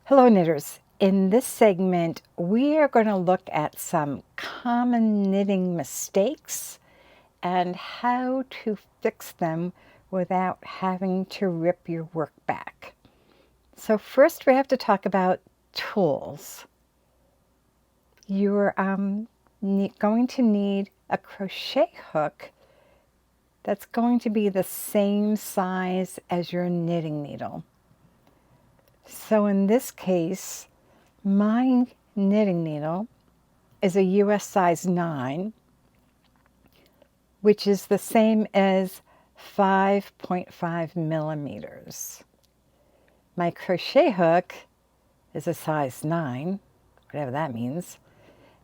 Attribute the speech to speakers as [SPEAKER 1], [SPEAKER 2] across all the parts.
[SPEAKER 1] Hello knitters. In this segment, we are going to look at some common knitting mistakes and how to fix them without having to rip your work back. So first we have to talk about tools. You're going to need a crochet hook that's going to be the same size as your knitting needle. So in this case, my knitting needle is a US size 9, which is the same as 5.5 millimeters. My crochet hook is a size 9, whatever that means,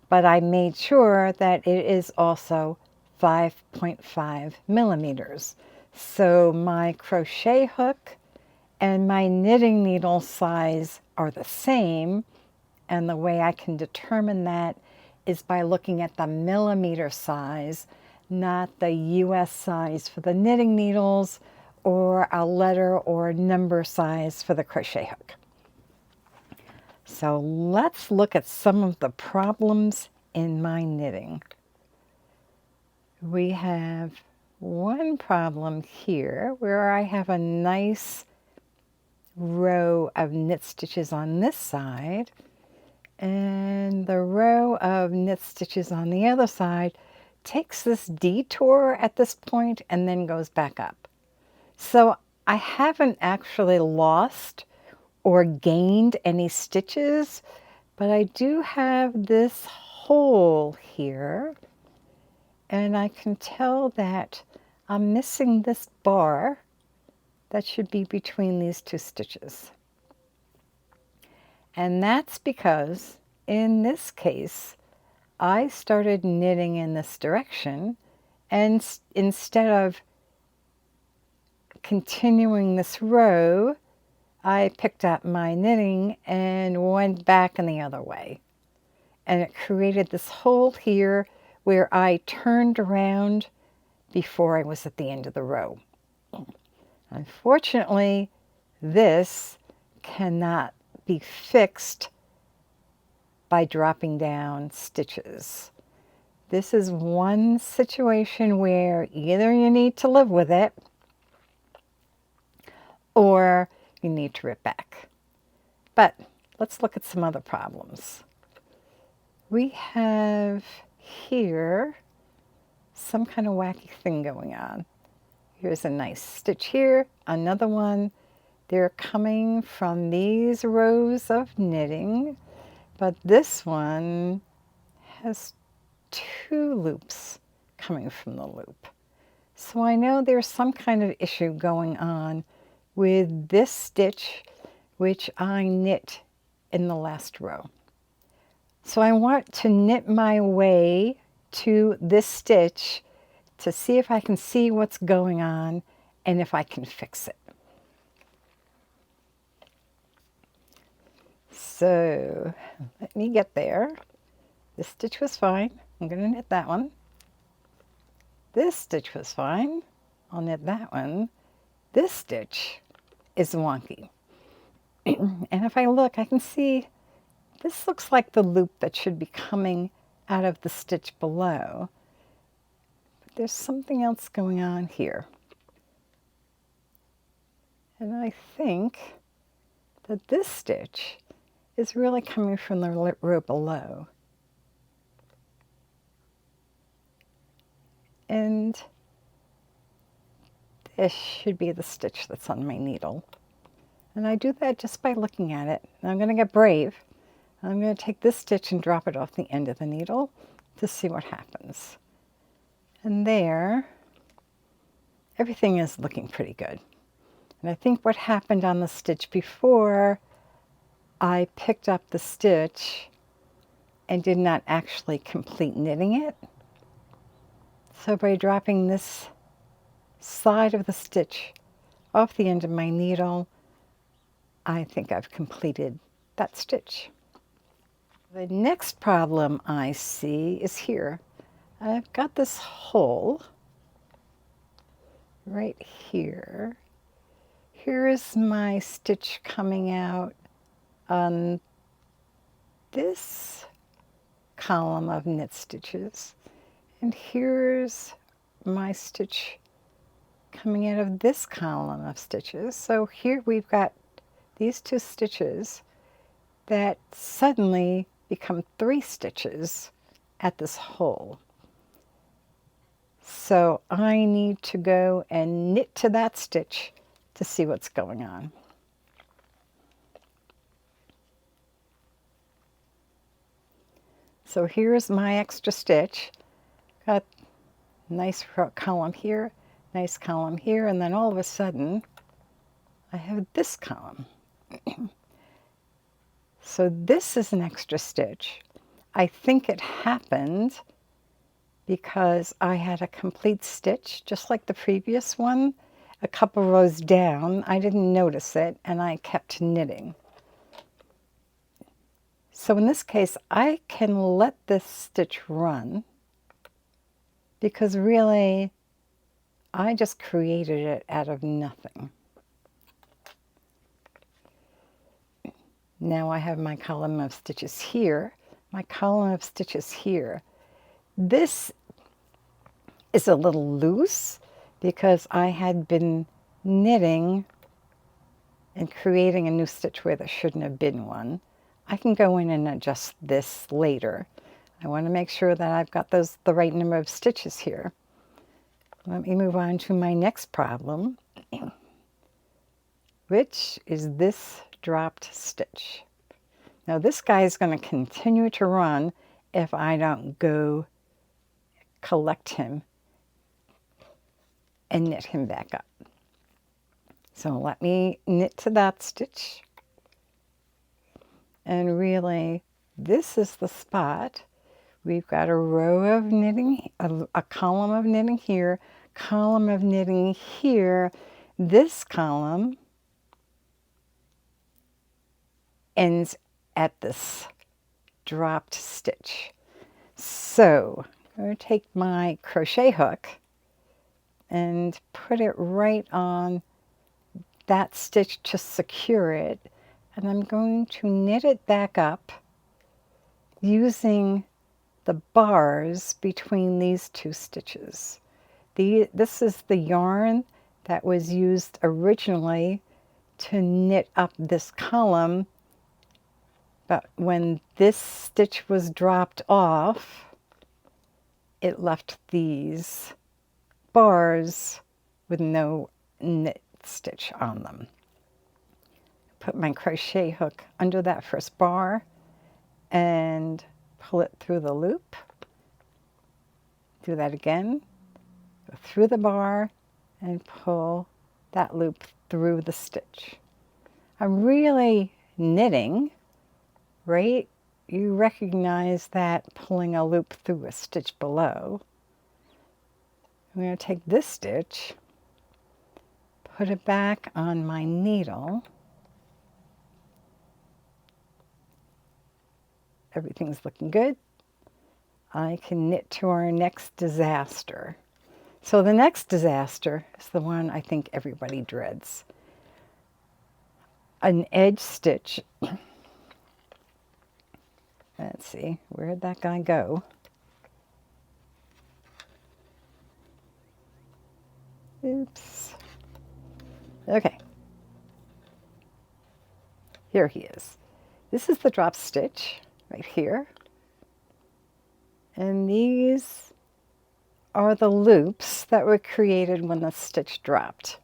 [SPEAKER 1] but I made sure that it is also 5.5 millimeters. So my crochet hook and my knitting needle size are the same, and the way I can determine that is by looking at the millimeter size, not the US size for the knitting needles or a letter or number size for the crochet hook. So let's look at some of the problems in my knitting. We have one problem here where I have a nice row of knit stitches on this side, and the row of knit stitches on the other side takes this detour at this point and then goes back up. So I haven't actually lost or gained any stitches, but I do have this hole here, and I can tell that I'm missing this bar that should be between these two stitches. And that's because in this case, I started knitting in this direction, and instead of continuing this row, I picked up my knitting and went back in the other way. And it created this hole here where I turned around before I was at the end of the row. Unfortunately, this cannot be fixed by dropping down stitches. This is one situation where either you need to live with it or you need to rip back. But let's look at some other problems. We have here some kind of wacky thing going on. Here's a nice stitch here, another one. They're coming from these rows of knitting, but this one has two loops coming from the loop. So I know there's some kind of issue going on with this stitch, which I knit in the last row. So I want to knit my way to this stitch to see if I can see what's going on and if I can fix it. So let me get there. This stitch was fine. I'm going to knit that one. This stitch was fine. I'll knit that one. This stitch is wonky. And if I look, I can see this looks like the loop that should be coming out of the stitch below. But there's something else going on here. And I think that this stitch is really coming from the row below. And this should be the stitch that's on my needle. And I do that just by looking at it. And I'm going to get brave. I'm going to take this stitch and drop it off the end of the needle to see what happens. And there, everything is looking pretty good. And I think what happened on the stitch before, I picked up the stitch and did not actually complete knitting it. So by dropping this side of the stitch off the end of my needle, I think I've completed that stitch. The next problem I see is here. I've got this hole right here. Here is my stitch coming out on this column of knit stitches, and here's my stitch coming out of this column of stitches. So here we've got these 2 stitches that suddenly become 3 stitches at this hole. So I need to go and knit to that stitch to see what's going on. So here's my extra stitch. Got a nice column here, nice column here, and then all of a sudden I have this column. So this is an extra stitch. I think it happened because I had a complete stitch, just like the previous one, a couple rows down. I didn't notice it, and I kept knitting. So in this case, I can let this stitch run because really, I just created it out of nothing. Now I have my column of stitches here, my column of stitches here. This is a little loose because I had been knitting and creating a new stitch where there shouldn't have been one. I can go in and adjust this later. I want to make sure that I've got the right number of stitches here. Let me move on to my next problem, which is this dropped stitch. Now this guy is going to continue to run if I don't go collect him and knit him back up. So let me knit to that stitch. And really, this is the spot. We've got a row of knitting, a column of knitting here, column of knitting here. This column ends at this dropped stitch. So I'm going to take my crochet hook and put it right on that stitch to secure it. And I'm going to knit it back up using the bars between these 2 stitches. This is the yarn that was used originally to knit up this column, but when this stitch was dropped off, it left these bars with no knit stitch on them. Put my crochet hook under that first bar and pull it through the loop. Do that again. Go through the bar and pull that loop through the stitch. I'm really knitting, right? You recognize that pulling a loop through a stitch below. I'm going to take this stitch, put it back on my needle. Everything's looking good. I can knit to our next disaster. So the next disaster is the one I think everybody dreads. An edge stitch. Let's see, where'd that guy go? Oops. Okay. Here he is. This is the drop stitch right here. And these are the loops that were created when the stitch dropped.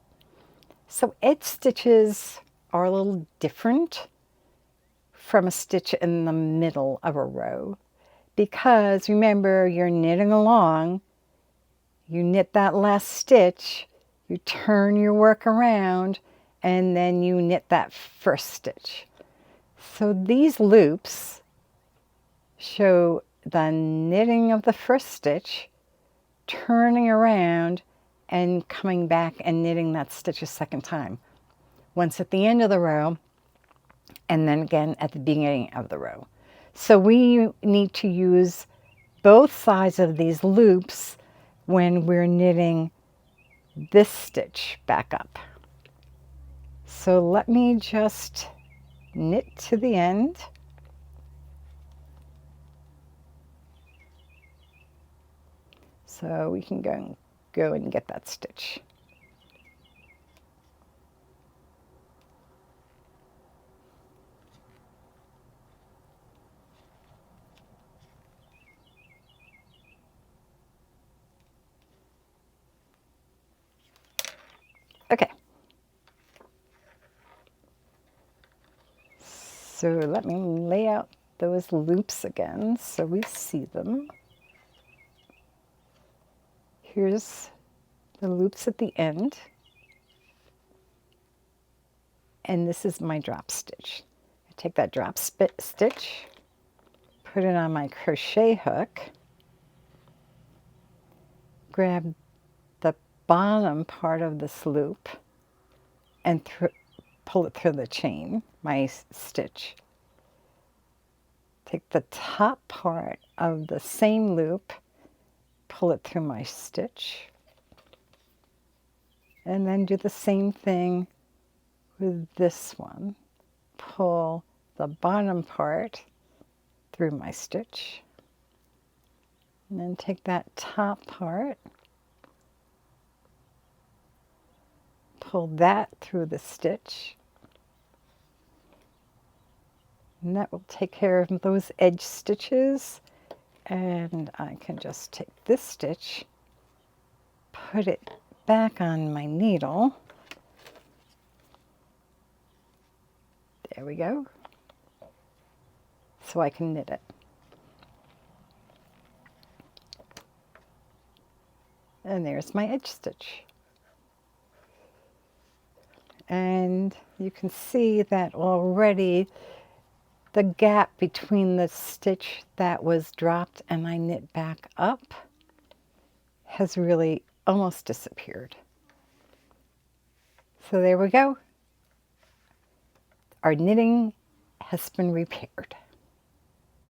[SPEAKER 1] So edge stitches are a little different from a stitch in the middle of a row because remember, you're knitting along, you knit that last stitch, you turn your work around, and then you knit that first stitch. So these loops show the knitting of the first stitch, turning around and coming back and knitting that stitch a second time. Once at the end of the row and then again at the beginning of the row. So we need to use both sides of these loops when we're knitting this stitch back up. So let me just knit to the end. So we can go and get that stitch. Okay. So let me lay out those loops again so we see them. Here's the loops at the end. And this is my drop stitch. I take that drop stitch, put it on my crochet hook, grab the bottom part of this loop and pull it through the chain, my stitch. Take the top part of the same loop, pull it through my stitch, and then do the same thing with this one. Pull the bottom part through my stitch, and then take that top part, pull that through the stitch, and that will take care of those edge stitches. And I can just take this stitch, put it back on my needle. There we go. So I can knit it. And there's my edge stitch. And you can see that already the gap between the stitch that was dropped and I knit back up has really almost disappeared. So there we go. Our knitting has been repaired.